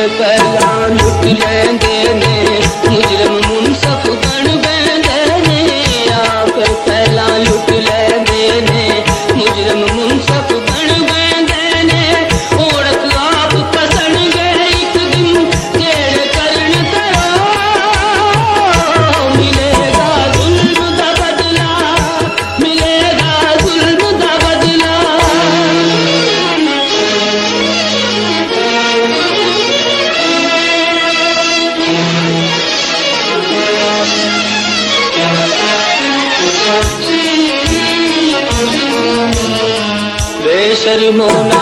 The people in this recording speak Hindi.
पहला लुट लेंगे ने मुजरम मुनसफ बन बेंदे ने। आप पहला लुट लेंगे ने मुजरम मुनसफ बन बेंदे ने। औरत आप पसंद गए एक दिन केड़ करन करो। मिलेगा जुल्म दा बदला, मिलेगा जुल्म दा बदला। बेशर्मो ना